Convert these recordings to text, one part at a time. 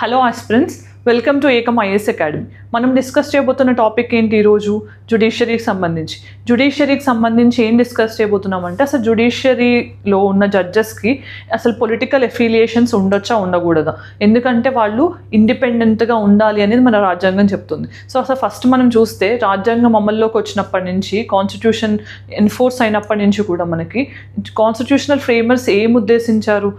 Hello aspirants, welcome to Ekam IAS academy. మనం discuss చేయబోతున్న topic ఏంటి ఈరోజు? జ్యుడిషియరీకి సంబంధించి ఏం డిస్కస్ చేయబోతున్నామంటే, అసలు జ్యుడిషియరీలో ఉన్న జడ్జెస్కి అసలు పొలిటికల్ ఎఫిలియేషన్స్ ఉండొచ్చా ఉండకూడదా, ఎందుకంటే వాళ్ళు ఇండిపెండెంట్గా ఉండాలి అనేది మన రాజ్యాంగం చెప్తుంది. సో అసలు ఫస్ట్ మనం చూస్తే రాజ్యాంగం అమల్లోకి వచ్చినప్పటి నుంచి, కాన్స్టిట్యూషన్ ఎన్ఫోర్స్ అయినప్పటి నుంచి కూడా మనకి కాన్స్టిట్యూషనల్ ఫ్రేమర్స్ ఏం ఉద్దేశించారు?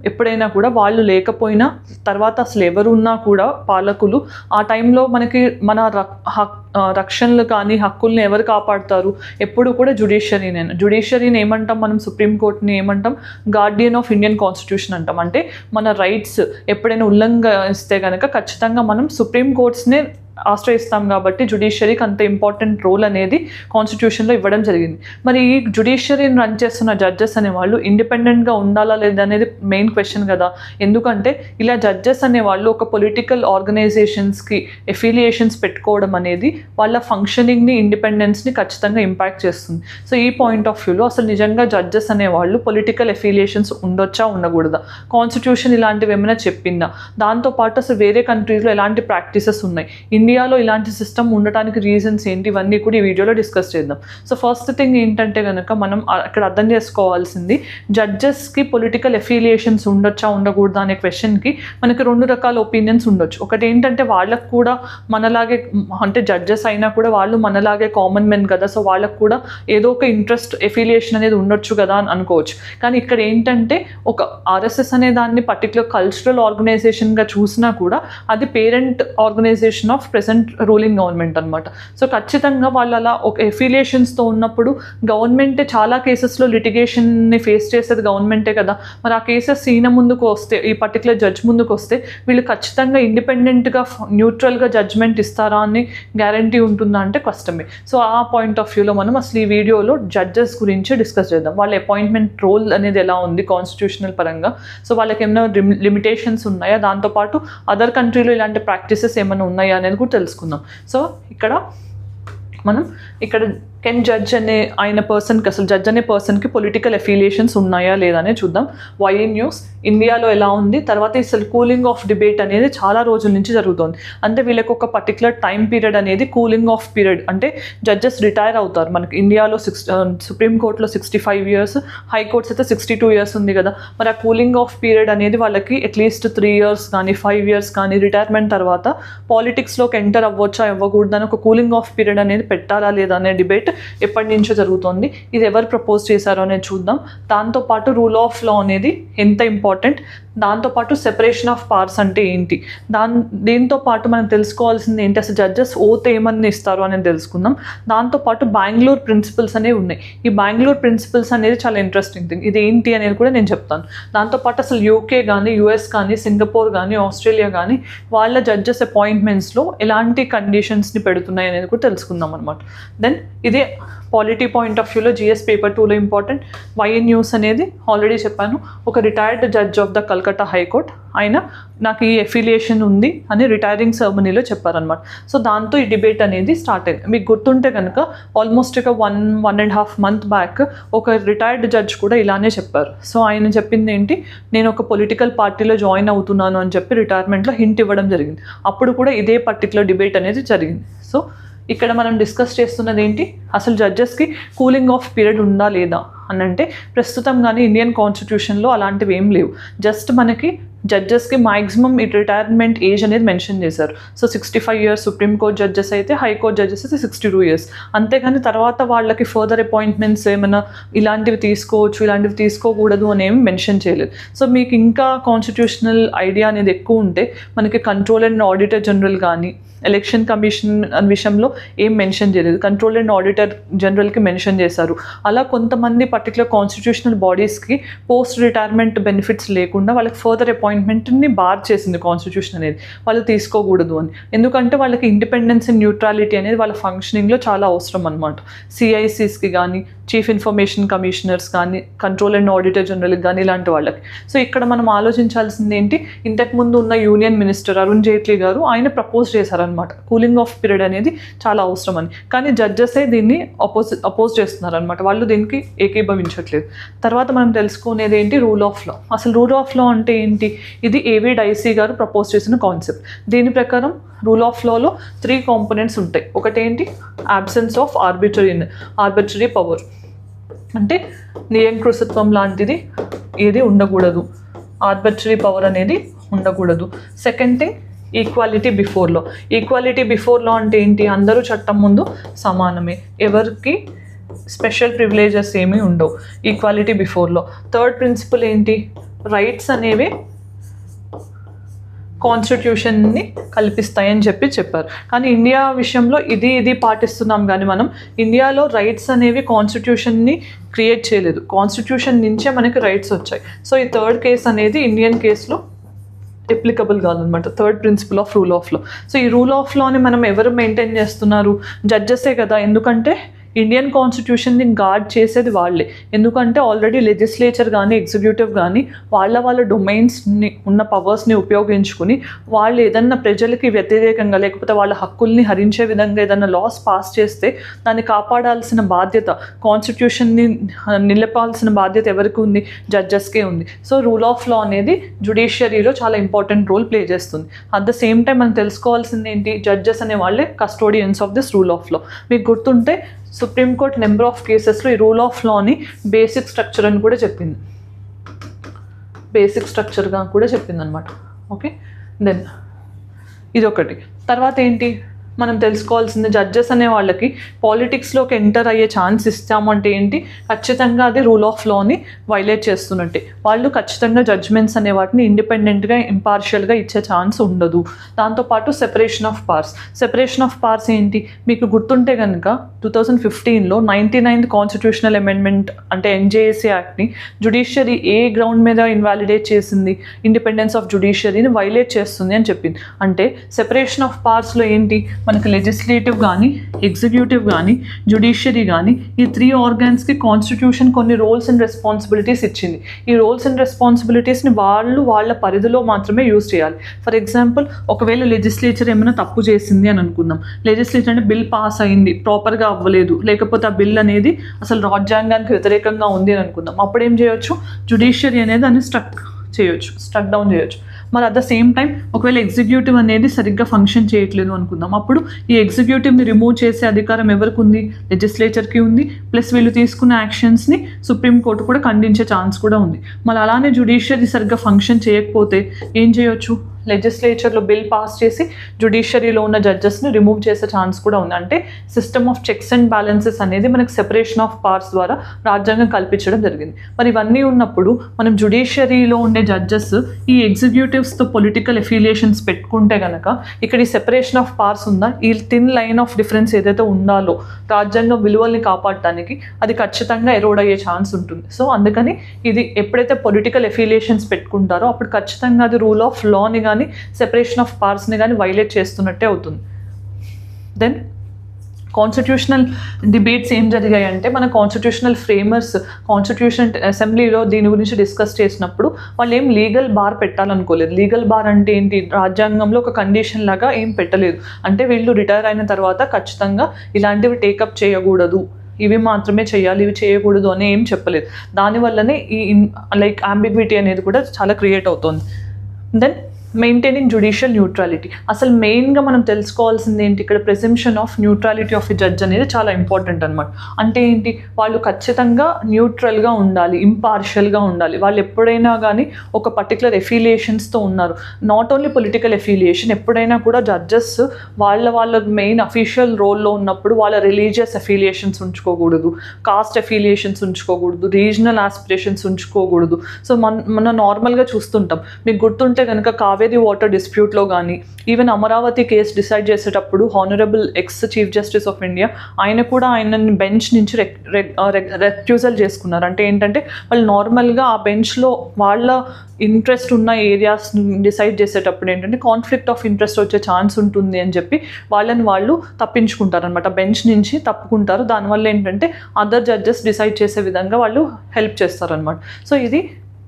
ఎప్పుడైనా కూడా వాళ్ళు లేకపోయినా తర్వాత అసలు ఎవరు ఉన్నా కూడా పాలకులు ఆ టైంలో మనకి మన రక్షణలు కానీ హక్కుల్ని ఎవరు కాపాడుతారు? ఎప్పుడు కూడా జ్యుడిషియరీని ఏమంటాం మనం? సుప్రీంకోర్టుని ఏమంటాం? గార్డియన్ ఆఫ్ ఇండియన్ కాన్స్టిట్యూషన్ అంటాం. అంటే మన రైట్స్ ఎప్పుడైనా ఉల్లంఘిస్తే కనుక ఖచ్చితంగా మనం సుప్రీంకోర్ట్స్నే ఆశ్రయిస్తాం. కాబట్టి జ్యుడిషియరీకి అంత ఇంపార్టెంట్ రోల్ అనేది కాన్స్టిట్యూషన్లో ఇవ్వడం జరిగింది. మరి ఈ జ్యుడిషియరీని రన్ చేస్తున్న జడ్జెస్ అనేవాళ్ళు ఇండిపెండెంట్గా ఉండాలా లేదా అనేది మెయిన్ క్వశ్చన్ కదా. ఎందుకంటే ఇలా జడ్జెస్ అనేవాళ్ళు ఒక పొలిటికల్ ఆర్గనైజేషన్స్కి ఎఫిలియేషన్స్ పెట్టుకోవడం అనేది వాళ్ళ ఫంక్షనింగ్ని, ఇండిపెండెన్స్ని ఖచ్చితంగా ఇంపాక్ట్ చేస్తుంది. సో ఈ పాయింట్ ఆఫ్ వ్యూలో అసలు నిజంగా జడ్జెస్ అనేవాళ్ళు పొలిటికల్ ఎఫిలియేషన్స్ ఉండొచ్చా ఉండకూడదా, కాన్స్టిట్యూషన్ ఇలాంటివి ఏమైనా చెప్పిందా, దాంతోపాటు అసలు వేరే కంట్రీస్లో ఎలాంటి ప్రాక్టీసెస్ ఉన్నాయి, ఇండియాలో ఇలాంటి సిస్టమ్ ఉండటానికి రీజన్స్ ఏంటి, ఇవన్నీ కూడా ఈ వీడియోలో డిస్కస్ చేద్దాం. సో ఫస్ట్ థింగ్ ఏంటంటే కనుక మనం అక్కడ అర్థం చేసుకోవాల్సింది, జడ్జెస్కి పొలిటికల్ ఎఫిలియేషన్స్ ఉండొచ్చా ఉండకూడదా అనే క్వశ్చన్కి మనకి రెండు రకాల ఒపీనియన్స్ ఉండొచ్చు. ఒకటి ఏంటంటే వాళ్ళకు కూడా మనలాగే, అంటే జడ్జెస్ అయినా కూడా వాళ్ళు మనలాగే కామన్ మెన్ కదా, సో వాళ్ళకు కూడా ఏదో ఒక ఇంట్రెస్ట్, ఎఫిలియేషన్ అనేది ఉండొచ్చు కదా అని అనుకోవచ్చు. కానీ ఇక్కడ ఏంటంటే ఒక ఆర్ఎస్ఎస్ అనే దాన్ని పర్టికులర్ కల్చరల్ ఆర్గనైజేషన్గా చూసినా కూడా అది parent organisation of present ruling government అనమాట. సో ఖచ్చితంగా వాళ్ళు అలా ఒక ఎఫిలియేషన్స్తో ఉన్నప్పుడు గవర్నమెంటే చాలా కేసెస్లో లిటిగేషన్ని ఫేస్ చేసేది గవర్నమెంటే కదా. మరి ఆ కేసెస్ ఈయన ముందుకు వస్తే, ఈ పర్టికులర్ జడ్జ్ ముందుకు వస్తే వీళ్ళు ఖచ్చితంగా ఇండిపెండెంట్గా న్యూట్రల్గా జడ్జ్మెంట్ ఇస్తారా అని గ్యారంటీ ఉంటుందా అంటే కష్టమే. సో ఆ పాయింట్ ఆఫ్ వ్యూలో మనం అసలు ఈ వీడియోలో జడ్జెస్ గురించి డిస్కస్ చేద్దాం. వాళ్ళ అపాయింట్మెంట్ రోల్ అనేది ఎలా ఉంది కాన్స్టిట్యూషనల్ పరంగా, సో వాళ్ళకి ఏమైనా లిమిటేషన్స్ ఉన్నాయా, దాంతోపాటు అదర్ కంట్రీలో ఇలాంటి ప్రాక్టీసెస్ ఏమైనా ఉన్నాయా అనేది కూడా తెలుసుకుందాం. సో మనం ఇక్కడ కెన్ జడ్జ్ అనే ఆయన పర్సన్కి, అసలు జడ్జ్ అనే పర్సన్కి పొలిటికల్ ఎఫిలియేషన్స్ ఉన్నాయా లేదా అనేది చూద్దాం. వైఏ న్యూస్ ఇండియాలో ఎలా ఉంది, తర్వాత అసలు కూలింగ్ ఆఫ్ డిబేట్ అనేది చాలా రోజుల నుంచి జరుగుతుంది. అంటే వీళ్ళకి ఒక పర్టికులర్ టైం పీరియడ్ అనేది కూలింగ్ ఆఫ్ పీరియడ్, అంటే జడ్జెస్ రిటైర్ అవుతారు. మనకి ఇండియాలో సుప్రీంకోర్టులో 65 years, హైకోర్ట్స్ అయితే 62 years ఉంది కదా. మరి ఆ కూలింగ్ ఆఫ్ పీరియడ్ అనేది వాళ్ళకి అట్లీస్ట్ 3 years కానీ 5 years కానీ రిటైర్మెంట్ తర్వాత పాలిటిక్స్లోకి ఎంటర్ అవ్వచ్చా ఇవ్వకూడదని ఒక కూలింగ్ ఆఫ్ పీరియడ్ అనేది పెట్టాలా లేదా అనే డిబేట్ ఎప్పటి నుంచో జరుగుతుంది. ఇది ఎవరు ప్రపోజ్ చేశారో అనేది చూద్దాం. దాంతోపాటు రూల్ ఆఫ్ లా అనేది ఎంత ఇంపార్టెంట్, దాంతోపాటు సెపరేషన్ ఆఫ్ పవర్స్ అంటే ఏంటి, దీంతో పాటు మనం తెలుసుకోవాల్సింది ఏంటి, అసలు జడ్జెస్ ఓత్ ఏమని ఇస్తారు అనేది తెలుసుకుందాం. దాంతోపాటు బెంగళూరు ప్రిన్సిపల్స్ అనేవి ఉన్నాయి. ఈ బెంగళూరు ప్రిన్సిపల్స్ అనేది చాలా ఇంట్రెస్టింగ్ థింగ్, ఇది ఏంటి అనేది కూడా నేను చెప్తాను. దాంతోపాటు అసలు యూకే కానీ, యుఎస్ కానీ, సింగపూర్ కానీ, ఆస్ట్రేలియా కానీ వాళ్ళ జడ్జెస్ అపాయింట్మెంట్స్లో ఎలాంటి కండిషన్స్ని పెడుతున్నాయి అనేది కూడా తెలుసుకుందాం అనమాట. దెన్ ఇదే పాలిటీ పాయింట్ ఆఫ్ వ్యూలో జిఎస్ పేపర్ 2లో ఇంపార్టెంట్. వైఏ న్యూస్ అనేది ఆల్రెడీ చెప్పాను, ఒక retired judge of the Calcutta high court, ఆయన నాకు ఈ ఎఫిలియేషన్ ఉంది అని రిటైరింగ్ సెరమనీలో చెప్పారనమాట. సో దాంతో ఈ డిబేట్ అనేది స్టార్ట్ అయింది. మీకు గుర్తుంటే కనుక ఆల్మోస్ట్ ఒక 1.5 month బ్యాక్ ఒక రిటైర్డ్ జడ్జ్ కూడా ఇలానే చెప్పారు. సో ఆయన చెప్పింది ఏంటి, నేను ఒక పొలిటికల్ పార్టీలో జాయిన్ అవుతున్నాను అని చెప్పి రిటైర్మెంట్లో హింట్ ఇవ్వడం జరిగింది. అప్పుడు కూడా ఇదే పర్టికులర్ డిబేట్ అనేది జరిగింది. సో ఇక్కడ మనం డిస్కస్ చేస్తున్నది ఏంటి, అసలు జడ్జెస్కి కూలింగ్ ఆఫ్ పీరియడ్ ఉందా లేదా అని అంటే ప్రస్తుతం కానీ ఇండియన్ కాన్స్టిట్యూషన్లో అలాంటివి ఏం లేవు. జస్ట్ మనకి జడ్జెస్కి మ్యాక్సిమం రిటైర్మెంట్ ఏజ్ అనేది మెన్షన్ చేశారు. సో 65 years సుప్రీంకోర్టు జడ్జెస్ అయితే, హైకోర్టు జడ్జెస్ అయితే 62 years. అంతేగాని తర్వాత వాళ్ళకి ఫర్దర్ అపాయింట్మెంట్స్ ఏమైనా ఇలాంటివి తీసుకోవచ్చు, ఇలాంటివి తీసుకోకూడదు అని ఏమి మెన్షన్ చేయలేదు. సో మీకు ఇంకా కాన్స్టిట్యూషనల్ ఐడియా అనేది ఎక్కువ ఉంటే మనకి కంట్రోలర్ అండ్ ఆడిటర్ జనరల్ కానీ, ఎలక్షన్ కమిషన్ విషయంలో ఏం మెన్షన్ చేయలేదు, కంట్రోలర్ అండ్ ఆడిటర్ జనరల్కి మెన్షన్ చేశారు. అలా కొంతమంది పర్టికులర్ కాన్స్టిట్యూషనల్ బాడీస్కి పోస్ట్ రిటైర్మెంట్ బెనిఫిట్స్ లేకుండా వాళ్ళకి ఫర్దర్ అపాయింట్మెంట్ని బార్ చేసింది కాన్స్టిట్యూషన్ అనేది, వాళ్ళు తీసుకోకూడదు అని. ఎందుకంటే వాళ్ళకి ఇండిపెండెన్స్ అండ్ న్యూట్రాలిటీ అనేది వాళ్ళ ఫంక్షనింగ్లో చాలా అవసరం అనమాట. సిఐసిస్కి కానీ, చీఫ్ ఇన్ఫర్మేషన్ కమిషనర్స్ కానీ, కంట్రోల్ అండ్ ఆడిటర్ జనరల్కి కానీ ఇలాంటి వాళ్ళకి. సో ఇక్కడ మనం ఆలోచించాల్సింది ఏంటి, ఇంతకుముందు ఉన్న యూనియన్ మినిస్టర్ అరుణ్ జైట్లీ గారు ఆయన ప్రపోజ్ చేశారనమాట కూలింగ్ ఆఫ్ పీరియడ్ అనేది చాలా అవసరం అని. కానీ జడ్జెసే దీన్ని అపోజ్ చేస్తున్నారనమాట, వాళ్ళు దీనికి ఏకీభవించట్లేదు. తర్వాత మనం తెలుసుకునేది ఏంటి, రూల్ ఆఫ్ లా. అసలు రూల్ ఆఫ్ లా అంటే ఏంటి, ఇది ఏవి డైసీ గారు ప్రపోజ్ చేసిన కాన్సెప్ట్. దీని ప్రకారం రూల్ ఆఫ్ లాలో 3 కాంపోనెంట్స్ ఉంటాయి. ఒకటేంటి, అబ్సెన్స్ ఆఫ్ ఆర్బిటరీ పవర్, అంటే నియంకృషత్వం లాంటిది ఏది ఉండకూడదు, ఆర్బిటరీ పవర్ అనేది ఉండకూడదు. Second thing, equality before law. Equality before law అంటే ఏంటి, అందరూ చట్టం ముందు సమానమే, ఎవరికి స్పెషల్ ప్రివిలేజెస్ ఏమీ ఉండవు, equality before law. Third principal ఏంటి, రైట్స్ అనేవి కాన్స్టిట్యూషన్ని కల్పిస్తాయని చెప్పారు. కానీ ఇండియా విషయంలో ఇది పాటిస్తున్నాం, కానీ మనం ఇండియాలో రైట్స్ అనేవి కాన్స్టిట్యూషన్ని క్రియేట్ చేయలేదు, కాన్స్టిట్యూషన్ నుంచే మనకి రైట్స్ వచ్చాయి. సో ఈ థర్డ్ కేస్ అనేది ఇండియన్ కేసులో అప్లికబుల్ కాదనమాట, third principal of rule of law. So ఈ రూల్ ఆఫ్ లాని మనం ఎవరు మెయింటైన్ చేస్తున్నారు, జడ్జెసే కదా. ఎందుకంటే ఇండియన్ కాన్స్టిట్యూషన్ని గార్డ్ చేసేది వాళ్ళే. ఎందుకంటే ఆల్రెడీ లెజిస్లేచర్ కానీ ఎగ్జిక్యూటివ్ కానీ వాళ్ళ డొమైన్స్ని ఉన్న పవర్స్ని ఉపయోగించుకుని వాళ్ళు ఏదన్నా ప్రజలకి వ్యతిరేకంగా లేకపోతే వాళ్ళ హక్కుల్ని హరించే విధంగా ఏదైనా లాస్ పాస్ చేస్తే దాన్ని కాపాడాల్సిన బాధ్యత, కాన్స్టిట్యూషన్ని నిలపాల్సిన బాధ్యత ఎవరికి ఉంది, జడ్జెస్కే ఉంది. సో రూల్ ఆఫ్ లా అనేది జ్యుడిషియరీలో చాలా ఇంపార్టెంట్ రోల్ ప్లే చేస్తుంది. అట్ ద సేమ్ టైం మనం తెలుసుకోవాల్సింది ఏంటి, జడ్జెస్ అనే వాళ్ళే custodians of this rule of law. మీకు గుర్తుంటే సుప్రీంకోర్టు నెంబర్ ఆఫ్ కేసెస్లో ఈ రూల్ ఆఫ్ లాని బేసిక్ స్ట్రక్చర్ అని కూడా చెప్పింది, బేసిక్ స్ట్రక్చర్గా కూడా చెప్పింది అనమాట. ఓకే, దెన్ ఇదొకటి. తర్వాత ఏంటి మనం తెలుసుకోవాల్సింది, జడ్జెస్ అనే వాళ్ళకి పాలిటిక్స్లోకి ఎంటర్ అయ్యే ఛాన్స్ ఇస్తామంటే ఏంటి, ఖచ్చితంగా అది రూల్ ఆఫ్ లాని వైలేట్ చేస్తున్నట్టే. వాళ్ళు ఖచ్చితంగా జడ్జ్మెంట్స్ అనే వాటిని ఇండిపెండెంట్గా ఇంపార్షియల్గా ఇచ్చే ఛాన్స్ ఉండదు. దాంతోపాటు సెపరేషన్ ఆఫ్ పార్స్ ఏంటి, మీకు గుర్తుంటే కనుక 2015లో 99th కాన్స్టిట్యూషనల్ అమెండ్మెంట్ అంటే NJSA యాక్ట్ని జ్యుడిషియరీ ఏ గ్రౌండ్ మీద ఇన్వాలిడేట్ చేసింది, ఇండిపెండెన్స్ ఆఫ్ జ్యుడిషియరీని వైలేట్ చేస్తుంది అని చెప్పింది. అంటే సెపరేషన్ ఆఫ్ పార్ట్స్లో ఏంటి, మనకు లెజిస్లేటివ్ కానీ ఎగ్జిక్యూటివ్ కానీ జ్యుడిషియరీ కానీ ఈ 3 ఆర్గాన్స్కి కాన్స్టిట్యూషన్ కొన్ని రోల్స్ అండ్ రెస్పాన్సిబిలిటీస్ ఇచ్చింది. ఈ రోల్స్ అండ్ రెస్పాన్సిబిలిటీస్ని వాళ్ళ పరిధిలో మాత్రమే యూజ్ చేయాలి. ఫర్ ఎగ్జాంపుల్, ఒకవేళ లెజిస్లేచర్ ఏమైనా తప్పు చేసింది అని అనుకుందాం, లెజిస్లేచర్ అంటే బిల్ పాస్ అయింది, ప్రాపర్గా అవ్వలేదు, లేకపోతే ఆ బిల్ అనేది అసలు రాజ్యాంగానికి వ్యతిరేకంగా ఉంది అని అనుకుందాం, అప్పుడు ఏం చేయొచ్చు, జ్యుడిషియరీ అనేది దాన్ని స్ట్రక్ డౌన్ చేయొచ్చు. మరి అట్ ద సేమ్ టైం ఒకవేళ ఎగ్జిక్యూటివ్ అనేది సరిగ్గా ఫంక్షన్ చేయట్లేదు అనుకుందాం, అప్పుడు ఈ ఎగ్జిక్యూటివ్ని రిమూవ్ చేసే అధికారం ఎవరికి ఉంది, లెజిస్లేచర్కి ఉంది. ప్లస్ వీళ్ళు తీసుకున్న యాక్షన్స్ని సుప్రీంకోర్టు కూడా ఖండించే ఛాన్స్ కూడా ఉంది. మరి అలానే జ్యుడిషియరీ సరిగ్గా ఫంక్షన్ చేయకపోతే ఏం చేయొచ్చు, లెజిస్లేచర్లో బిల్ పాస్ చేసి జ్యుడిషియరీలో ఉన్న జడ్జెస్ని రిమూవ్ చేసే ఛాన్స్ కూడా ఉంది. అంటే system of checks and balances అనేది మనకి సెపరేషన్ ఆఫ్ పార్ట్స్ ద్వారా రాజ్యాంగం కల్పించడం జరిగింది. మరి ఇవన్నీ ఉన్నప్పుడు మనం జ్యుడిషియరీలో ఉండే జడ్జెస్ ఈ ఎగ్జిక్యూటివ్స్తో పొలిటికల్ ఎఫిలియేషన్స్ పెట్టుకుంటే కనుక ఇక్కడ ఈ సెపరేషన్ ఆఫ్ పార్ట్స్ ఉందా, ఈ థిన్ లైన్ ఆఫ్ డిఫరెన్స్ ఏదైతే ఉండాలో రాజ్యాంగం విలువల్ని కాపాడటానికి అది ఖచ్చితంగా ఎరోడ్ అయ్యే ఛాన్స్ ఉంటుంది. సో అందుకని ఇది ఎప్పుడైతే పొలిటికల్ ఎఫిలియేషన్స్ పెట్టుకుంటారో అప్పుడు ఖచ్చితంగా అది రూల్ ఆఫ్ లాని కానీ సెపరేషన్ ఆఫ్ పార్ట్స్ని కానీ వైలేట్ చేస్తున్నట్టే అవుతుంది. దెన్ కాన్స్టిట్యూషనల్ డిబేట్స్ ఏం జరిగాయంటే, మన కాన్స్టిట్యూషనల్ ఫ్రేమర్స్ కాన్స్టిట్యూషన్ అసెంబ్లీలో దీని గురించి డిస్కస్ చేసినప్పుడు వాళ్ళు ఏం లీగల్ బార్ పెట్టాలనుకోలేదు. లీగల్ బార్ అంటే ఏంటి, రాజ్యాంగంలో ఒక కండిషన్ లాగా ఏం పెట్టలేదు. అంటే వీళ్ళు రిటైర్ అయిన తర్వాత ఖచ్చితంగా ఇలాంటివి టేకప్ చేయకూడదు, ఇవి మాత్రమే చేయాలి, ఇవి చేయకూడదు అని ఏం చెప్పలేదు. దానివల్లనే ఈ అంబిగ్విటీ అనేది కూడా చాలా క్రియేట్ అవుతుంది. Then maintaining judicial neutrality. అసలు మెయిన్గా మనం తెలుసుకోవాల్సింది ఏంటి, ఇక్కడ presumption of neutrality of a judge అనేది చాలా ఇంపార్టెంట్ అనమాట. అంటే ఏంటి, వాళ్ళు ఖచ్చితంగా న్యూట్రల్గా ఉండాలి, ఇంపార్షియల్గా ఉండాలి. వాళ్ళు ఎప్పుడైనా కానీ ఒక పర్టికులర్ ఎఫిలియేషన్స్తో ఉన్నారు, నాట్ ఓన్లీ పొలిటికల్ ఎఫిలియేషన్. ఎప్పుడైనా కూడా జడ్జెస్ వాళ్ళ మెయిన్ అఫీషియల్ రోల్లో ఉన్నప్పుడు వాళ్ళ రిలీజియస్ ఎఫిలియేషన్స్ ఉంచుకోకూడదు, కాస్ట్ ఎఫిలియేషన్స్ ఉంచుకోకూడదు, రీజనల్ ఆస్పిరేషన్స్ ఉంచుకోకూడదు. సో మనం నార్మల్గా చూస్తుంటాం, మీకు గుర్తుంటే కనుక కావేరీ వాటర్ డిస్ప్యూట్లో కానీ ఈవెన్ అమరావతి కేసు డిసైడ్ చేసేటప్పుడు honourable ex chief justice of India ఆయన కూడా ఆయనని బెంచ్ నుంచి రెక్యూజల్ చేసుకున్నారు. అంటే ఏంటంటే వాళ్ళు నార్మల్గా ఆ బెంచ్లో వాళ్ళ ఇంట్రెస్ట్ ఉన్న ఏరియాస్ డిసైడ్ చేసేటప్పుడు ఏంటంటే కాన్ఫ్లిక్ట్ ఆఫ్ ఇంట్రెస్ట్ వచ్చే ఛాన్స్ ఉంటుంది అని చెప్పి వాళ్ళు తప్పించుకుంటారు అనమాట, బెంచ్ నుంచి తప్పుకుంటారు. దానివల్ల ఏంటంటే అదర్ జడ్జెస్ డిసైడ్ చేసే విధంగా వాళ్ళు హెల్ప్ చేస్తారనమాట. సో ఇది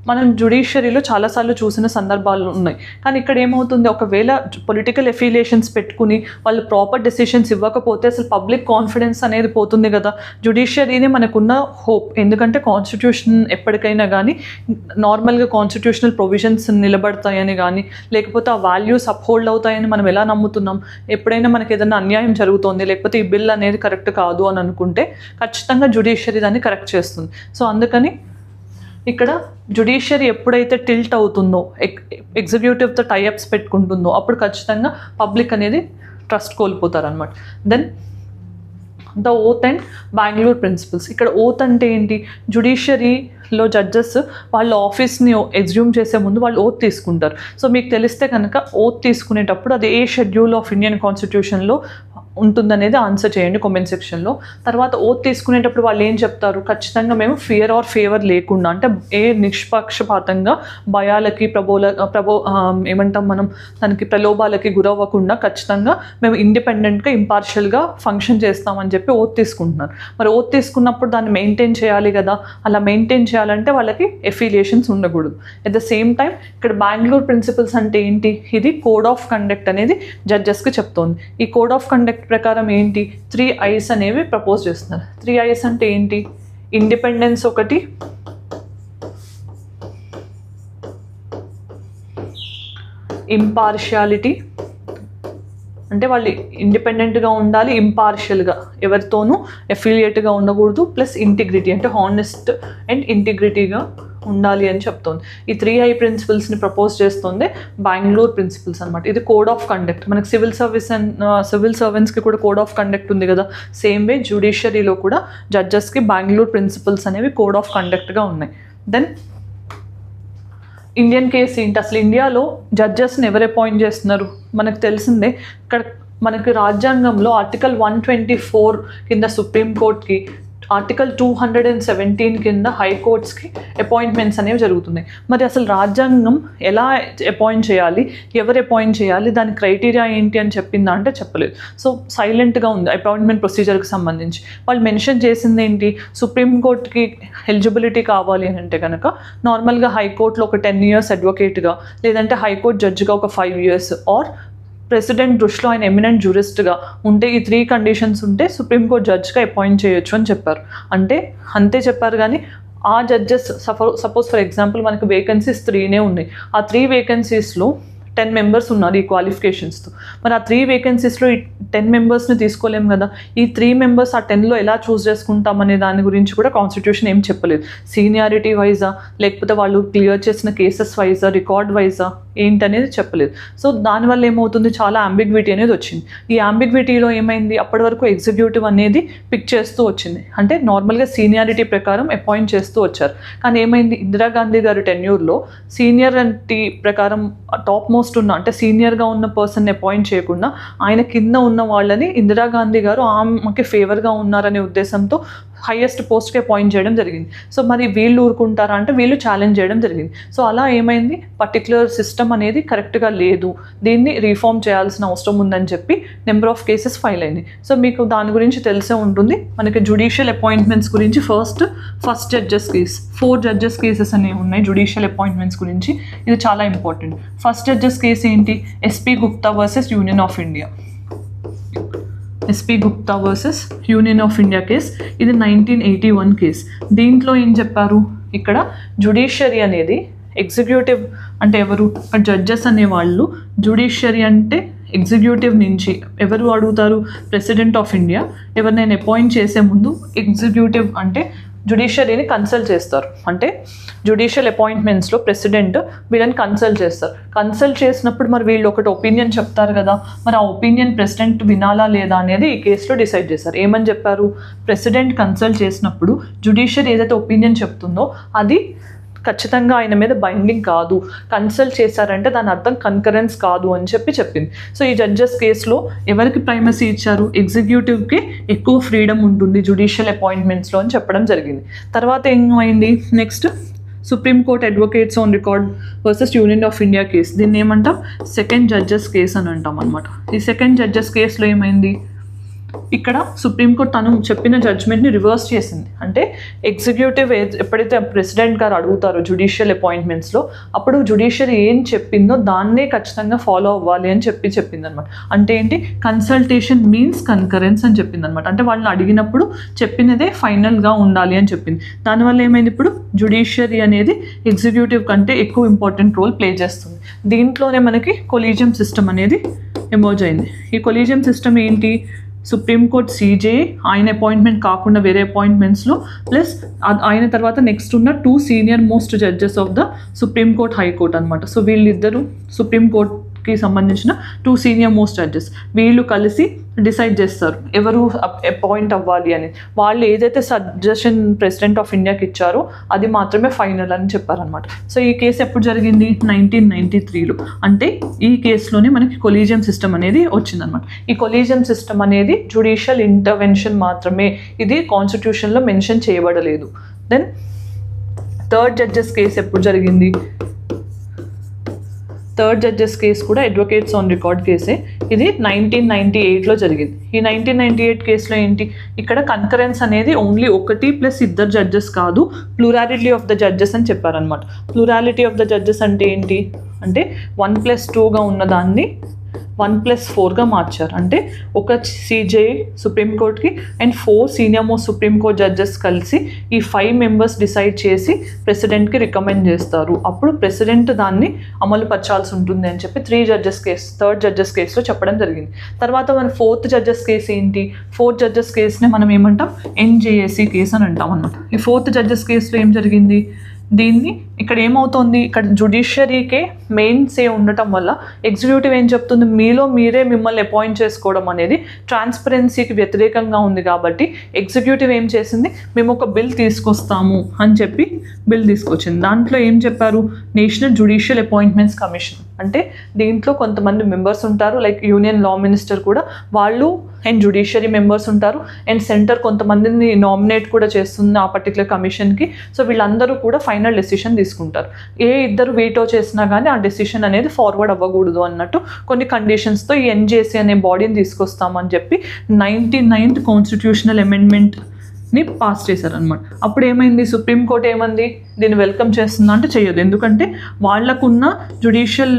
మనం జ్యుడిషియరీలో చాలాసార్లు చూసిన సందర్భాలు ఉన్నాయి. కానీ ఇక్కడ ఏమవుతుంది, ఒకవేళ పొలిటికల్ ఎఫిలియేషన్స్ పెట్టుకుని వాళ్ళు ప్రాపర్ డెసిషన్స్ ఇవ్వకపోతే అసలు పబ్లిక్ కాన్ఫిడెన్స్ అనేది పోతుంది కదా. జ్యుడిషియరీనే మనకున్న హోప్. ఎందుకంటే కాన్స్టిట్యూషన్ ఎప్పటికైనా కానీ నార్మల్గా కాన్స్టిట్యూషనల్ ప్రొవిజన్స్ నిలబడతాయని కానీ లేకపోతే ఆ వాల్యూస్ అప్హోల్డ్ అవుతాయని మనం ఎలా నమ్ముతున్నాం. ఎప్పుడైనా మనకి ఏదైనా అన్యాయం జరుగుతుంది లేకపోతే ఈ బిల్ అనేది కరెక్ట్ కాదు అని అనుకుంటే ఖచ్చితంగా జ్యుడిషియరీ దాన్ని కరెక్ట్ చేస్తుంది. సో అందుకని ఇక్కడ జ్యుడిషియరీ ఎప్పుడైతే టిల్ట్ అవుతుందో, ఎగ్జిక్యూటివ్తో టైఅప్స్ పెట్టుకుంటుందో అప్పుడు ఖచ్చితంగా పబ్లిక్ అనేది ట్రస్ట్ కోల్పోతారనమాట. Then the oath and Bengaluru principles. ఇక్కడ ఓత్ అంటే ఏంటి, జ్యుడిషియరీలో జడ్జెస్ వాళ్ళ ఆఫీస్ని ఎగ్జ్యూమ్ చేసే ముందు వాళ్ళు ఓత్ తీసుకుంటారు. సో మీకు తెలిస్తే కనుక ఓత్ తీసుకునేటప్పుడు అది ఏ షెడ్యూల్ ఆఫ్ ఇండియన్ కాన్స్టిట్యూషన్లో ఉంటుందనేది ఆన్సర్ చేయండి కామెంట్ సెక్షన్లో. తర్వాత ఓత్ తీసుకునేటప్పుడు వాళ్ళు ఏం చెప్తారు, ఖచ్చితంగా మేము ఫియర్ ఆర్ ఫేవర్ లేకుండా, అంటే ఏ నిష్పక్షపాతంగా భయాలకి ఏమంటాం మనం దానికి ప్రలోభాలకి గురవ్వకుండా ఖచ్చితంగా మేము ఇండిపెండెంట్గా ఇంపార్షియల్గా ఫంక్షన్ చేస్తామని చెప్పి ఓత్ తీసుకుంటున్నారు. మరి ఓత్ తీసుకున్నప్పుడు దాన్ని మెయింటైన్ చేయాలి కదా. అలా మెయింటైన్ చేయాలంటే వాళ్ళకి ఎఫిలియేషన్స్ ఉండకూడదు. ఎట్ ద సేమ్ టైం ఇక్కడ బెంగళూరు ప్రిన్సిపల్స్ అంటే ఏంటి, ఇది కోడ్ ఆఫ్ కండక్ట్ అనేది జడ్జెస్కి చెప్తోంది. ఈ కోడ్ ఆఫ్ కండక్ట్ ప్రకారం ఏంటి, 3 I's అనేవి ప్రపోజ్ చేస్తున్నారు. 3 I's అంటే ఏంటి, ఇండిపెండెన్స్ ఒకటి, ఇంపార్షియాలిటీ అంటే వాళ్ళు ఇండిపెండెంట్గా ఉండాలి, ఇంపార్షియల్గా ఎవరితోనూ ఎఫిలియేట్గా ఉండకూడదు, ప్లస్ ఇంటిగ్రిటీ అంటే హానెస్ట్ అండ్ ఇంటిగ్రిటీగా ఉండాలి అని చెప్తోంది. ఈ 3I ప్రిన్సిపల్స్ని ప్రపోజ్ చేస్తుంది బెంగళూరు ప్రిన్సిపల్స్ అనమాట. ఇది కోడ్ ఆఫ్ కండక్ట్. మనకి సివిల్ సర్వెంట్స్కి కూడా కోడ్ ఆఫ్ కండక్ట్ ఉంది కదా. సేమ్ వే జ్యుడిషియరీలో కూడా జడ్జెస్కి బెంగళూరు ప్రిన్సిపల్స్ అనేవి కోడ్ ఆఫ్ కండక్ట్గా ఉన్నాయి. దెన్ ఇండియన్ కేసు ఏంటి, అసలు ఇండియాలో జడ్జెస్ని ఎవరు అపాయింట్ చేస్తున్నారు మనకు తెలిసిందే. ఇక్కడ మనకి రాజ్యాంగంలో ఆర్టికల్ 124 కింద సుప్రీంకోర్టుకి, ఆర్టికల్ 217 కింద హైకోర్ట్స్కి అపాయింట్మెంట్స్ అనేవి జరుగుతున్నాయి. మరి అసలు రాజ్యాంగం ఎలా అపాయింట్ చేయాలి, ఎవరు అపాయింట్ చేయాలి, దాని క్రైటీరియా ఏంటి అని చెప్పిందా అంటే చెప్పలేదు. సో సైలెంట్గా ఉంది అపాయింట్మెంట్ ప్రొసీజర్కి సంబంధించి. వాళ్ళు మెన్షన్ చేసింది ఏంటి, సుప్రీంకోర్టుకి ఎలిజిబిలిటీ కావాలి అని అంటే కనుక నార్మల్గా హైకోర్టులో ఒక 10 years అడ్వకేట్గా, లేదంటే హైకోర్టు జడ్జిగా ఒక 5 years, ఆర్ ప్రెసిడెంట్ దృష్టిలో ఆయన ఎమినెంట్ జ్యూరిస్ట్గా ఉంటే ఈ 3 conditions ఉంటే సుప్రీంకోర్టు జడ్జ్గా అపాయింట్ చేయొచ్చు అని చెప్పారు. అంటే అంతే చెప్పారు. కానీ ఆ జడ్జెస్ సపోజ్ ఫర్ ఎగ్జాంపుల్ మనకి వేకెన్సీస్ 3 ఉన్నాయి. ఆ 3 vacancies-లో 10 members ఉన్నారు ఈ క్వాలిఫికేషన్స్తో. మరి ఆ 3 vacancies-లో ఈ 10 members-ని తీసుకోలేము కదా. ఈ 3 members ఆ 10లో ఎలా చూస్ చేసుకుంటామనే దాని గురించి కూడా కాన్స్టిట్యూషన్ ఏం చెప్పలేదు. సీనియారిటీ వైజా, లేకపోతే వాళ్ళు క్లియర్ చేసిన కేసెస్ వైజా, రికార్డ్ వైజా ఏంటనేది చెప్పలేదు. సో దానివల్ల ఏమవుతుంది, చాలా అంబిగ్విటీ అనేది వచ్చింది. ఈ అంబిగ్విటీలో ఏమైంది, అప్పటి వరకు ఎగ్జిక్యూటివ్ అనేది పిక్ చేస్తూ వచ్చింది, అంటే నార్మల్గా సీనియారిటీ ప్రకారం అపాయింట్ చేస్తూ వచ్చారు. కానీ ఏమైంది, ఇందిరాగాంధీ గారి టెన్యూర్లో సీనియారిటీ ప్రకారం టాప్ మోస్ట్ ఉన్న, అంటే సీనియర్గా ఉన్న పర్సన్ని అపాయింట్ చేయకుండా ఆయన కింద ఉన్న వాళ్ళని ఇందిరాగాంధీ గారు ఆమెకి ఫేవర్గా ఉన్నారనే ఉద్దేశంతో హైయెస్ట్ పోస్ట్కి అపాయింట్ చేయడం జరిగింది. సో మరి వీళ్ళు ఊరుకుంటారా అంటే వీళ్ళు ఛాలెంజ్ చేయడం జరిగింది. సో అలా ఏమైంది, పర్టికులర్ సిస్టమ్ అనేది కరెక్ట్గా లేదు, దీన్ని రీఫార్మ్ చేయాల్సిన అవసరం ఉందని చెప్పి నెంబర్ ఆఫ్ కేసెస్ ఫైల్ అయినాయి. సో మీకు దాని గురించి తెలిసే ఉంటుంది. మనకి జ్యుడిషియల్ అపాయింట్మెంట్స్ గురించి first judges case, 4 judges cases అనేవి ఉన్నాయి జ్యుడిషియల్ అపాయింట్మెంట్స్ గురించి. ఇది చాలా ఇంపార్టెంట్. ఫస్ట్ జడ్జెస్ కేసు ఏంటి, SP Gupta versus union of India. SP Gupta versus union of India case. ఇది 1981 కేస్. దీంట్లో ఏం చెప్పారు, ఇక్కడ జ్యుడిషియరీ అనేది ఎగ్జిక్యూటివ్ అంటే ఎవరు, జడ్జెస్ అనేవాళ్ళు, జ్యుడిషియరీ అంటే ఎగ్జిక్యూటివ్ నుంచి ఎవరు అడుగుతారు, ప్రెసిడెంట్ ఆఫ్ ఇండియా ఎవరినైనా అపాయింట్ చేసే ముందు ఎగ్జిక్యూటివ్ అంటే జ్యుడిషియరీని కన్సల్ట్ చేస్తారు. అంటే జ్యుడిషియల్ అపాయింట్మెంట్స్లో ప్రెసిడెంట్ వీళ్ళని కన్సల్ట్ చేస్తారు. కన్సల్ట్ చేసినప్పుడు మరి వీళ్ళు ఒకటి ఒపీనియన్ చెప్తారు కదా, మరి ఆ ఒపీనియన్ ప్రెసిడెంట్ వినాలా లేదా అనేది ఈ కేసులో డిసైడ్ చేస్తారు. ఏమని చెప్పారు, ప్రెసిడెంట్ కన్సల్ట్ చేసినప్పుడు జ్యుడిషియరీ ఏదైతే ఒపీనియన్ చెప్తుందో అది ఖచ్చితంగా ఆయన మీద బైండింగ్ కాదు, కన్సల్ట్ చేశారంటే దాని అర్థం కన్కరెన్స్ కాదు అని చెప్పింది. సో ఈ జడ్జెస్ కేసులో ఎవరికి ప్రైమసీ ఇచ్చారు, ఎగ్జిక్యూటివ్కి ఎక్కువ ఫ్రీడమ్ ఉంటుంది జ్యుడిషియల్ అపాయింట్మెంట్స్లో అని చెప్పడం జరిగింది. తర్వాత ఏమైంది, next supreme court advocates on record versus union of India case. దీన్ని ఏమంటాం, సెకండ్ జడ్జెస్ కేసు అని అంటాం అనమాట. ఈ సెకండ్ జడ్జెస్ కేసులో ఏమైంది, ఇక్కడ సుప్రీంకోర్టు తను చెప్పిన జడ్జ్మెంట్ని రివర్స్ చేసింది. అంటే ఎగ్జిక్యూటివ్ ఎప్పుడైతే ప్రెసిడెంట్ గారు అడుగుతారో జ్యుడిషియల్ అపాయింట్మెంట్స్లో, అప్పుడు జ్యుడిషియరీ ఏం చెప్పిందో దాన్నే ఖచ్చితంగా ఫాలో అవ్వాలి అని చెప్పింది అనమాట. అంటే ఏంటి, కన్సల్టేషన్ మీన్స్ కన్కరెన్స్ అని చెప్పింది అనమాట. అంటే వాళ్ళని అడిగినప్పుడు చెప్పినదే ఫైనల్గా ఉండాలి అని చెప్పింది. దానివల్ల ఏమైంది, ఇప్పుడు జ్యుడిషియరీ అనేది ఎగ్జిక్యూటివ్ కంటే ఎక్కువ ఇంపార్టెంట్ రోల్ ప్లే చేస్తుంది. దీంట్లోనే మనకి కొలీజియం సిస్టమ్ అనేది ఎమర్జ్ అయింది. ఈ కొలీజియం సిస్టమ్ ఏంటి, సుప్రీంకోర్టు CJA ఆయన అపాయింట్మెంట్ కాకుండా వేరే అపాయింట్మెంట్స్లో, ప్లస్ ఆయన తర్వాత నెక్స్ట్ ఉన్న 2 senior most judges of the supreme court high court అనమాట. సో వీళ్ళిద్దరూ సుప్రీంకోర్టుకి సంబంధించిన 2 సీనియర్ మోస్ట్ జడ్జెస్, వీళ్ళు కలిసి డిసైడ్ చేస్తారు ఎవరు అపాయింట్ అవ్వాలి అని. వాళ్ళు ఏదైతే సజెషన్ ప్రెసిడెంట్ ఆఫ్ ఇండియాకి ఇచ్చారో అది మాత్రమే ఫైనల్ అని చెప్పారనమాట. సో ఈ కేసు ఎప్పుడు జరిగింది, 1993లో. అంటే ఈ కేసులోనే మనకి కొలీజియం సిస్టమ్ అనేది వచ్చిందనమాట. ఈ కొలీజియం సిస్టమ్ అనేది జ్యుడిషియల్ ఇంటర్వెన్షన్ మాత్రమే, ఇది కాన్స్టిట్యూషన్లో మెన్షన్ చేయబడలేదు. దెన్ థర్డ్ జడ్జెస్ కేసు ఎప్పుడు జరిగింది, థర్డ్ జడ్జెస్ కేసు కూడా అడ్వకేట్స్ ఆన్ రికార్డ్ కేసే. ఇది 1998లో జరిగింది. ఈ 1998 కేసులో ఏంటి, ఇక్కడ కన్కరెన్స్ అనేది ఓన్లీ 1 + 2 జడ్జెస్ కాదు, ప్లూరాలిటీ ఆఫ్ ద జడ్జెస్ అని చెప్పారనమాట. ప్లూరాలిటీ ఆఫ్ ద జడ్జెస్ అంటే ఏంటి అంటే 1+2గా ఉన్నదాన్ని 1+4గా మార్చారు. అంటే ఒక CJA సుప్రీంకోర్టుకి and 4 senior most supreme court judges కలిసి ఈ 5 మెంబర్స్ డిసైడ్ చేసి ప్రెసిడెంట్కి రికమెండ్ చేస్తారు. అప్పుడు ప్రెసిడెంట్ దాన్ని అమలు పరచాల్సి ఉంటుంది అని చెప్పి థర్డ్ జడ్జెస్ కేసులో చెప్పడం జరిగింది. తర్వాత మన 4th జడ్జెస్ కేసు ఏంటి, 4th జడ్జెస్ కేసుని మనం ఏమంటాం, NJAC కేసు అని అంటాం అనమాట. ఈ 4th జడ్జెస్ కేసులో ఏం జరిగింది, దీన్ని ఇక్కడ ఏమవుతుంది, ఇక్కడ జ్యుడిషియరీకే మెయిన్ సే ఉండటం వల్ల ఎగ్జిక్యూటివ్ ఏం చెప్తుంది, మీరే మిమ్మల్ని అపాయింట్ చేసుకోవడం అనేది ట్రాన్స్పరెన్సీకి వ్యతిరేకంగా ఉంది. కాబట్టి ఎగ్జిక్యూటివ్ ఏం చేసింది, మేము ఒక బిల్ తీసుకొస్తాము అని చెప్పి బిల్ తీసుకొచ్చింది. దాంట్లో ఏం చెప్పారు, నేషనల్ జ్యుడిషియల్ అపాయింట్మెంట్స్ కమిషన్. అంటే దీంట్లో కొంతమంది మెంబర్స్ ఉంటారు, లైక్ యూనియన్ లా మినిస్టర్ కూడా వాళ్ళు, అండ్ జ్యుడిషియరీ మెంబర్స్ ఉంటారు, అండ్ సెంటర్ కొంతమందిని నామినేట్ కూడా చేస్తుంది ఆ పర్టికులర్ కమిషన్కి. సో వీళ్ళందరూ కూడా ఫైనల్ డెసిషన్ తీసుకుంటారు. ఏ ఇద్దరు వీటో చేసినా కానీ ఆ డెసిషన్ అనేది ఫార్వర్డ్ అవ్వకూడదు అన్నట్టు కొన్ని కండిషన్స్తో ఈ NJAC అనే బాడీని తీసుకొస్తామని చెప్పి 99th కాన్స్టిట్యూషనల్ అమెండ్మెంట్ని పాస్ చేశారనమాట. అప్పుడు ఏమైంది, సుప్రీంకోర్టు ఏమంది, దీన్ని వెల్కమ్ చేస్తుందా అంటే చేయదు. ఎందుకంటే వాళ్ళకున్న జ్యుడిషియల్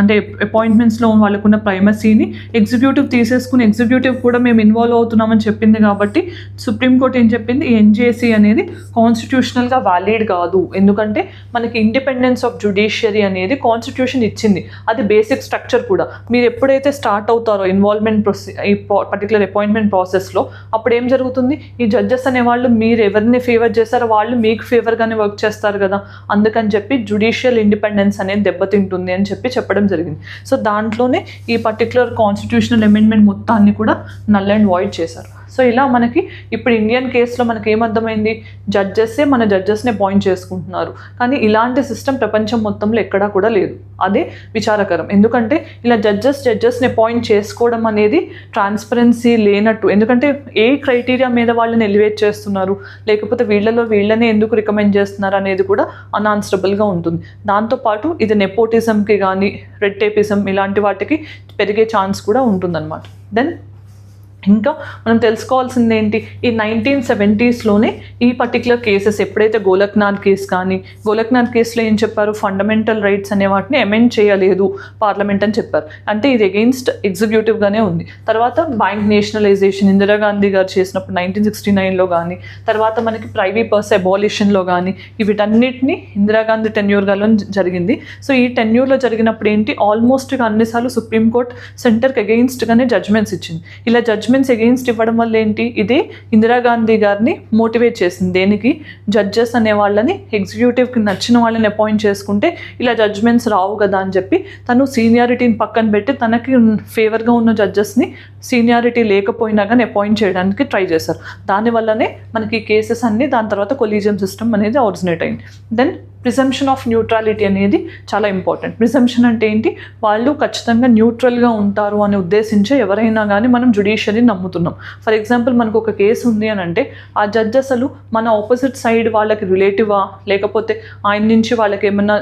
అంటే అపాయింట్మెంట్స్లో వాళ్ళకున్న ప్రైమసీని ఎగ్జిక్యూటివ్ తీసేసుకుని ఎగ్జిక్యూటివ్ కూడా మేము ఇన్వాల్వ్ అవుతున్నామని చెప్పింది. కాబట్టి సుప్రీంకోర్టు ఏం చెప్పింది, NJAC అనేది కాన్స్టిట్యూషనల్గా వ్యాలిడ్ కాదు. ఎందుకంటే మనకి ఇండిపెండెన్స్ ఆఫ్ జ్యుడిషియరీ అనేది కాన్స్టిట్యూషన్ ఇచ్చింది, అది బేసిక్ స్ట్రక్చర్ కూడా. మీరు ఎప్పుడైతే స్టార్ట్ అవుతారో ఇన్వాల్వ్మెంట్ ఈ పర్టికులర్ అపాయింట్మెంట్ ప్రాసెస్లో, అప్పుడు ఏం జరుగుతుంది, ఈ జడ్జెస్ అనేవాళ్ళు మీరు ఎవరిని ఫేవర్ చేస్తారో వాళ్ళు మీకు ఫేవర్గానే వర్క్ చేస్తారు కదా, అందుకని చెప్పి జ్యుడిషియల్ ఇండిపెండెన్స్ అనేది దెబ్బతింటుంది అని చెప్పడం జరిగింది. సో దాంట్లోనే ఈ పర్టికులర్ కాన్స్టిట్యూషనల్ అమెండ్మెంట్ మొత్తాన్ని కూడా నల్ అండ్ వాయిడ్ చేశారు. సో ఇలా మనకి ఇప్పుడు ఇండియన్ కేసులో మనకి ఏమర్థమైంది, మన జడ్జెస్ని అపాయింట్ చేసుకుంటున్నారు, కానీ ఇలాంటి సిస్టమ్ ప్రపంచం మొత్తంలో ఎక్కడా కూడా లేదు. అదే విచారకరం. ఎందుకంటే ఇలా జడ్జెస్ని అపాయింట్ చేసుకోవడం అనేది ట్రాన్స్పరెన్సీ లేనట్టు. ఎందుకంటే ఏ క్రైటీరియా మీద వాళ్ళని ఎలివేట్ చేస్తున్నారు, లేకపోతే వీళ్ళనే ఎందుకు రికమెండ్ చేస్తున్నారు అనేది కూడా అన్ఆన్సరబుల్గా ఉంటుంది. దాంతోపాటు ఇది నెపోటిజంకి కానీ రెడ్ టేపిజం ఇలాంటి వాటికి పెరిగే ఛాన్స్ కూడా ఉంటుందన్నమాట. దెన్ ఇంకా మనం తెలుసుకోవాల్సింది ఏంటి, ఈ 1970sలోనే ఈ పర్టికులర్ కేసెస్ ఎప్పుడైతే గోలక్నాథ్ కేసులో ఏం చెప్పారు, ఫండమెంటల్ రైట్స్ అనే వాటిని అమెండ్ చేయలేదు పార్లమెంట్ అని చెప్పారు. అంటే ఇది అగెయిన్స్ట్ ఎగ్జిక్యూటివ్గానే ఉంది. తర్వాత బ్యాంక్ నేషనలైజేషన్ ఇందిరాగాంధీ గారు చేసినప్పుడు 1969లో కానీ, తర్వాత మనకి ప్రైవీ పర్స్ అబాలిషన్లో కానీ, వీటన్నిటిని ఇందిరాగాంధీ టెన్యూర్లో జరిగింది. సో ఈ టెన్యూర్లో జరిగినప్పుడు ఏంటి, ఆల్మోస్ట్ అన్నిసార్లు సుప్రీంకోర్టు సెంటర్కి అగెయిన్స్ట్గానే జడ్జ్మెంట్స్ ఇచ్చింది. ఇలా జడ్జ్మెంట్స్ అగెయిన్స్ట్ ఇవ్వడం వల్ల ఏంటి, ఇదే ఇందిరాగాంధీ గారిని మోటివేట్ చేసింది. దేనికి, జడ్జెస్ అనే వాళ్ళని ఎగ్జిక్యూటివ్కి నచ్చిన వాళ్ళని అపాయింట్ చేసుకుంటే ఇలా జడ్జ్మెంట్స్ రావు కదా అని చెప్పి తను సీనియారిటీని పక్కన పెట్టి తనకి ఫేవర్గా ఉన్న జడ్జెస్ని సీనియారిటీ లేకపోయినా కానీ అపాయింట్ చేయడానికి ట్రై చేశారు. దానివల్లనే మనకి ఈ కేసెస్ అన్నీ దాని తర్వాత కొలీజియం సిస్టమ్ అనేది ఆరిజినేట్ అయింది. దెన్ ప్రిజంప్షన్ ఆఫ్ న్యూట్రాలిటీ అనేది చాలా ఇంపార్టెంట్. ప్రిజంప్షన్ అంటే ఏంటి, వాళ్ళు ఖచ్చితంగా న్యూట్రల్గా ఉంటారు అని ఉద్దేశించే ఎవరైనా కానీ మనం జ్యుడిషియరీని నమ్ముతున్నాం. ఫర్ ఎగ్జాంపుల్ మనకు ఒక కేసు ఉంది అని అంటే ఆ జడ్జ్ అసలు మన ఆపోజిట్ సైడ్ వాళ్ళకి రిలేటివా, లేకపోతే ఆయన నుంచి వాళ్ళకి ఏమన్నా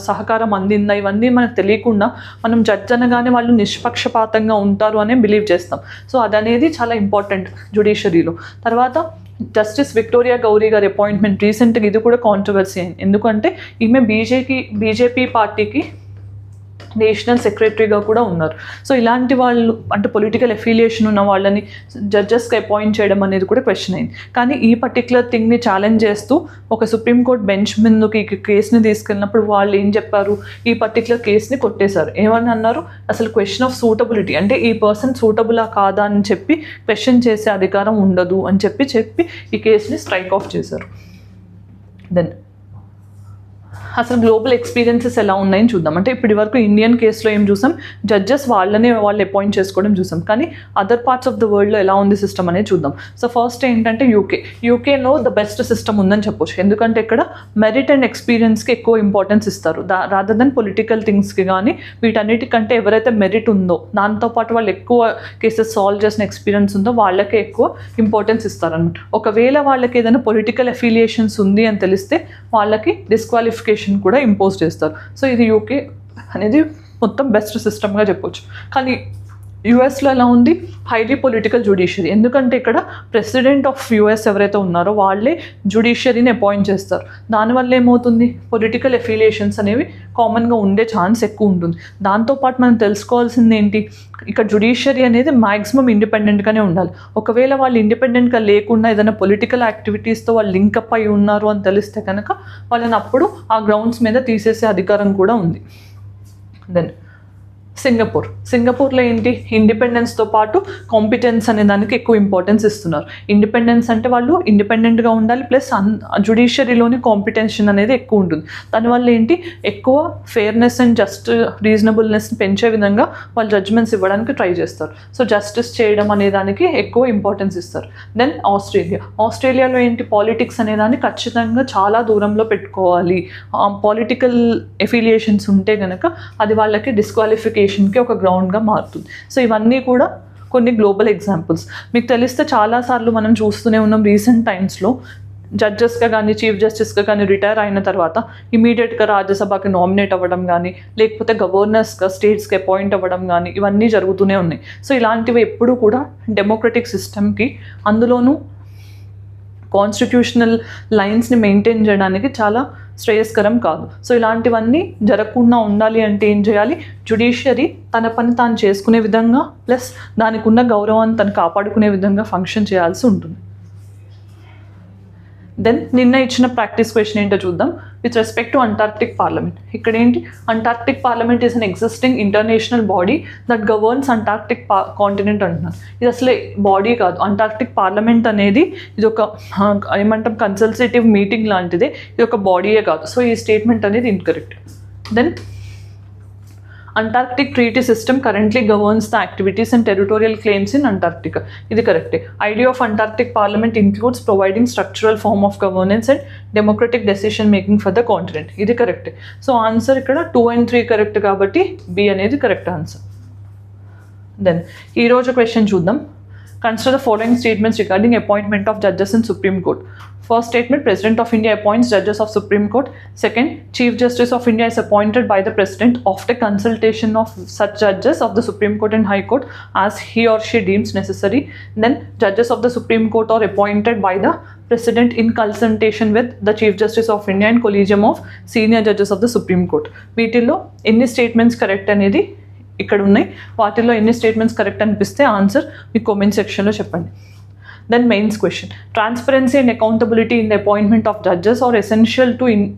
సహకారం అందిందా, ఇవన్నీ మనకు తెలియకుండా మనం జడ్జ్ అనగానే వాళ్ళు నిష్పక్షపాతంగా ఉంటారు అనే బిలీవ్ చేస్తాం. సో అదనేది చాలా ఇంపార్టెంట్ జ్యుడిషియరీలో. తర్వాత జస్టిస్ విక్టోరియా గౌరీ గారి అపాయింట్మెంట్ రీసెంట్గా ఇది కూడా కాంట్రవర్సీ అయింది. ఎందుకంటే ఈమె బీజేపీ పార్టీకి నేషనల్ సెక్రటరీగా కూడా ఉన్నారు. సో ఇలాంటి వాళ్ళు అంటే పొలిటికల్ అఫిలియేషన్ ఉన్న వాళ్ళని జడ్జెస్కి అపాయింట్ చేయడం అనేది కూడా క్వశ్చన్ అయింది. కానీ ఈ పర్టికులర్ థింగ్ని ఛాలెంజ్ చేస్తూ ఒక సుప్రీంకోర్టు బెంచ్ ముందుకి ఈ కేసుని తీసుకెళ్ళినప్పుడు వాళ్ళు ఏం చెప్పారు, ఈ పర్టికులర్ కేసుని కొట్టేశారు. ఏమని అన్నారు, అసలు క్వశ్చన్ ఆఫ్ సూటబిలిటీ అంటే ఈ పర్సన్ సూటబులా కాదా అని చెప్పి క్వశ్చన్ చేసే అధికారం ఉండదు అని చెప్పి ఈ కేసుని స్ట్రైక్ ఆఫ్ చేశారు. దెన్ అసలు గ్లోబల్ ఎక్స్పీరియన్సెస్ ఎలా ఉన్నాయని చూద్దాం. అంటే ఇప్పటి వరకు ఇండియన్ కేసులో ఏం చూసాం, జడ్జెస్ వాళ్ళు అపాయింట్ చేసుకోవడం చూసాం. కానీ అదర్ పార్ట్స్ ఆఫ్ ద వరల్డ్లో ఎలా ఉంది సిస్టమ్ అనేది చూద్దాం. సో ఫస్ట్ ఏంటంటే యూకేలో ద బెస్ట్ సిస్టమ్ ఉందని చెప్పొచ్చు. ఎందుకంటే ఇక్కడ మెరిట్ అండ్ ఎక్స్పీరియన్స్కి ఎక్కువ ఇంపార్టెన్స్ ఇస్తారు రాదర్ దెన్ పొలిటికల్ థింగ్స్కి. కానీ వీటన్నిటికంటే ఎవరైతే మెరిట్ ఉందో, దాంతోపాటు వాళ్ళు ఎక్కువ కేసెస్ సాల్వ్ చేసిన ఎక్స్పీరియన్స్ ఉందో వాళ్ళకే ఎక్కువ ఇంపార్టెన్స్ ఇస్తారనమాట. ఒకవేళ వాళ్ళకి ఏదైనా పొలిటికల్ అఫిలియేషన్స్ ఉంది అని తెలిస్తే వాళ్ళకి డిస్క్వాలిఫికేషన్ కూడా ఇంపోజ్ చేస్తారు. సో ఇది యూకే అనేది మొత్తం బెస్ట్ సిస్టమ్గా చెప్పొచ్చు. కానీ యూఎస్లో ఎలా ఉంది, హైలీ పొలిటికల్ జ్యుడిషియరీ. ఎందుకంటే ఇక్కడ ప్రెసిడెంట్ ఆఫ్ యూఎస్ ఎవరైతే ఉన్నారో వాళ్ళే జ్యుడిషియరీని అపాయింట్ చేస్తారు. దానివల్ల ఏమవుతుంది, పొలిటికల్ అఫిలియేషన్స్ అనేవి కామన్గా ఉండే ఛాన్స్ ఎక్కువ ఉంటుంది. దాంతోపాటు మనం తెలుసుకోవాల్సింది ఏంటి, ఇక్కడ జ్యుడిషియరీ అనేది మ్యాక్సిమం ఇండిపెండెంట్గానే ఉండాలి. ఒకవేళ వాళ్ళు ఇండిపెండెంట్గా లేకుండా ఏదైనా పొలిటికల్ యాక్టివిటీస్తో వాళ్ళు లింకప్ అయి ఉన్నారు అని తెలిస్తే కనుక వాళ్ళని అప్పుడు ఆ గ్రౌండ్స్ మీద తీసేసే అధికారం కూడా ఉంది. దెన్ సింగపూర్లో ఏంటి, ఇండిపెండెన్స్తో పాటు కాంపిటెన్స్ అనే దానికి ఎక్కువ ఇంపార్టెన్స్ ఇస్తున్నారు. ఇండిపెండెన్స్ అంటే వాళ్ళు ఇండిపెండెంట్గా ఉండాలి, ప్లస్ జ్యుడిషియరీలోని కాంపిటెన్షన్ అనేది ఎక్కువ ఉంటుంది. దానివల్ల ఏంటి, ఎక్కువ ఫెయిర్నెస్ అండ్ రీజనబుల్నెస్ని పెంచే విధంగా వాళ్ళు జడ్జ్మెంట్స్ ఇవ్వడానికి ట్రై చేస్తారు. సో జస్టిస్ చేయడం అనే దానికి ఎక్కువ ఇంపార్టెన్స్ ఇస్తారు. దెన్ ఆస్ట్రేలియాలో ఏంటి, పాలిటిక్స్ అనే దాన్ని ఖచ్చితంగా చాలా దూరంలో పెట్టుకోవాలి. పొలిటికల్ ఎఫిలియేషన్స్ ఉంటే కనుక అది వాళ్ళకి డిస్క్వాలిఫికేషన్కి ఒక గ్రౌండ్గా మారుతుంది. సో ఇవన్నీ కూడా కొన్ని గ్లోబల్ ఎగ్జాంపుల్స్. మీకు తెలిస్తే చాలాసార్లు మనం చూస్తూనే ఉన్నాం రీసెంట్ టైమ్స్లో జడ్జెస్గా కానీ చీఫ్ జస్టిస్గా కానీ రిటైర్ అయిన తర్వాత ఇమీడియట్గా రాజ్యసభకి నామినేట్ అవ్వడం కానీ, లేకపోతే గవర్నర్స్గా స్టేట్స్కి అపాయింట్ అవ్వడం కానీ ఇవన్నీ జరుగుతూనే ఉన్నాయి. సో ఇలాంటివి ఎప్పుడూ కూడా డెమోక్రటిక్ సిస్టమ్కి, అందులోనూ కాన్స్టిట్యూషనల్ లైన్స్ని మెయింటైన్ చేయడానికి చాలా శ్రేయస్కరం కాదు. సో ఇలాంటివన్నీ జరగకుండా ఉండాలి అంటే ఏం చేయాలి, జ్యుడిషియరీ తన పని తాను చేసుకునే విధంగా, ప్లస్ దానికి ఉన్న గౌరవాన్ని తను కాపాడుకునే విధంగా ఫంక్షన్ చేయాల్సి ఉంటుంది. దెన్ నిన్న ఇచ్చిన ప్రాక్టీస్ క్వశ్చన్ ఏంటో చూద్దాం. With respect to Antarctic parliament, ఇక్కడ ఏంటి, Antarctic parliament is an existing international body that governs Antarctic continent అంటున్నారు. ఇది అసలు బాడీ కాదు, అంటార్క్టిక్ పార్లమెంట్ అనేది ఇది ఒక ఏమంటాం కన్సల్టేటివ్ మీటింగ్ లాంటిదే, ఇది ఒక బాడీయే కాదు. సో ఈ స్టేట్మెంట్ అనేది incorrect. Then Antarctic Treaty System currently governs the activities and territorial claims in Antarctica. ఇది కరెక్టే. Idea of Antarctic Parliament includes providing structural form of governance and democratic decision making for the continent. ఇది కరెక్టే. So answer ఇక్కడ 2 and 3 correct కాబట్టి B అనేది correct answer. Then ఈరోజు question చూద్దాం. Consider the following statements regarding appointment of judges in Supreme Court. First statement, President of India appoints judges of Supreme Court. Second, Chief Justice of India is appointed by the President after consultation of such judges of the Supreme Court and High Court as he or she deems necessary. Then, judges of the Supreme Court are appointed by the President in consultation with the Chief Justice of India and Collegium of Senior Judges of the Supreme Court. వీటిల్లో ఎన్ని statements correct అనేది ఇక్కడ ఉన్నాయి. వాటిల్లో ఎన్ని statements correct అనిపిస్తే answer మీ comment సెక్షన్లో చెప్పండి. Then mains question. Transparency and accountability in the appointment of judges are essential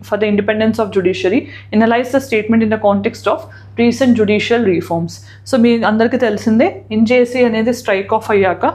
for the independence of judiciary. Analyze the statement in the context of recent judicial reforms. So మీ అందరికీ తెలిసిందే NJC అనేది strike off అయ్యాక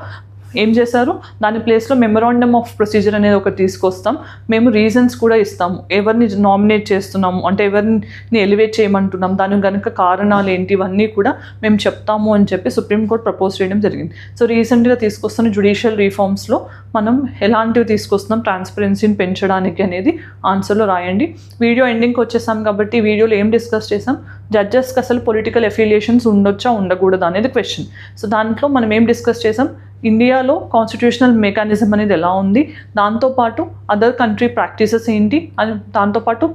ఏం చేశారు, దాని ప్లేస్లో memorandum of procedure అనేది ఒకటి తీసుకొస్తాం. మేము రీజన్స్ కూడా ఇస్తాము, ఎవరిని నామినేట్ చేస్తున్నాము అంటే ఎవరిని ఎలివేట్ చేయమంటున్నాం, దానికి కనుక కారణాలు ఏంటి, ఇవన్నీ కూడా మేము చెప్తాము అని చెప్పి సుప్రీంకోర్టు ప్రపోజ్ చేయడం జరిగింది. సో రీసెంట్గా తీసుకొస్తున్న జ్యుడిషియల్ రిఫార్మ్స్లో మనం ఎలాంటివి తీసుకొస్తున్నాం ట్రాన్స్పరెన్సీని పెంచడానికి అనేది ఆన్సర్లో రాయండి. వీడియో ఎండింగ్కి వచ్చేసాం కాబట్టి వీడియోలో ఏం డిస్కస్ చేసాం, జడ్జెస్కి అసలు పొలిటికల్ అఫిలియేషన్స్ ఉండొచ్చా ఉండకూడదా అనేది క్వశ్చన్. సో దాంట్లో మనం ఏం డిస్కస్ చేసాం, ఇండియాలో కాన్స్టిట్యూషనల్ మెకానిజం అనేది ఎలా ఉంది, దాంతోపాటు అదర్ కంట్రీ ప్రాక్టీసెస్ ఏంటి, అని దాంతోపాటు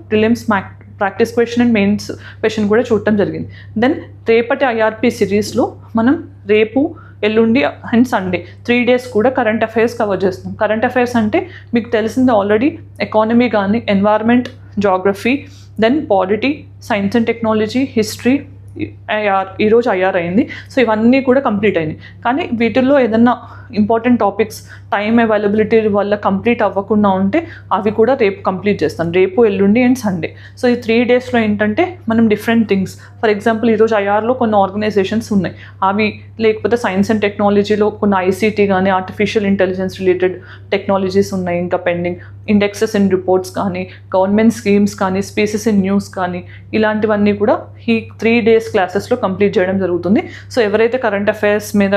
practice question and mains question కూడా చూడటం జరిగింది. దెన్ రేపటి ఐఆర్పి సిరీస్లో మనం రేపు, ఎల్లుండి అండ్ సండే 3 days కూడా కరెంట్ అఫైర్స్ కవర్ చేస్తున్నాం. కరెంట్ అఫైర్స్ అంటే మీకు తెలిసింది ఆల్రెడీ, ఎకానమీ కానీ, environment, geography, then polity, science and technology, history, ఈరోజు ఐఆర్ అయింది. సో ఇవన్నీ కూడా కంప్లీట్ అయింది. కానీ వీటిల్లో ఏదన్నా ఇంపార్టెంట్ టాపిక్స్ టైం అవైలబిలిటీ వల్ల కంప్లీట్ అవ్వకుండా ఉంటే అవి కూడా రేపు కంప్లీట్ చేస్తాను, రేపు, ఎల్లుండి అండ్ సండే. సో ఈ 3 daysలో ఏంటంటే మనం డిఫరెంట్ థింగ్స్, ఫర్ ఎగ్జాంపుల్ ఈరోజు ఐఆర్లో కొన్ని ఆర్గనైజేషన్స్ ఉన్నాయి, అవి లేకపోతే సైన్స్ అండ్ టెక్నాలజీలో కొన్ని ఐసీటీ కానీ, ఆర్టిఫిషియల్ ఇంటెలిజెన్స్ రిలేటెడ్ టెక్నాలజీస్ ఉన్నాయి ఇంకా పెండింగ్, ఇండెక్సెస్ ఇన్ రిపోర్ట్స్ కానీ, గవర్నమెంట్ స్కీమ్స్ కానీ, స్పీసెస్ ఇన్ న్యూస్ కానీ, ఇలాంటివన్నీ కూడా ఈ 3 days క్లాసెస్లో కంప్లీట్ చేయడం జరుగుతుంది. సో ఎవరైతే కరెంట్ అఫైర్స్ మీద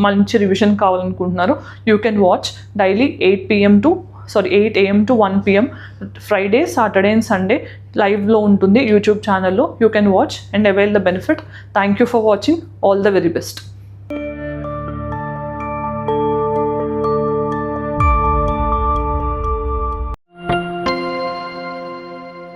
మంచి రివిజన్ కావాలనుకుంటున్నారో you can watch daily 8 AM to 1 PM Friday, Saturday and Sunday లైవ్లో ఉంటుంది యూట్యూబ్ ఛానల్లో. You can watch and avail the benefit. Thank you for watching. All the very best.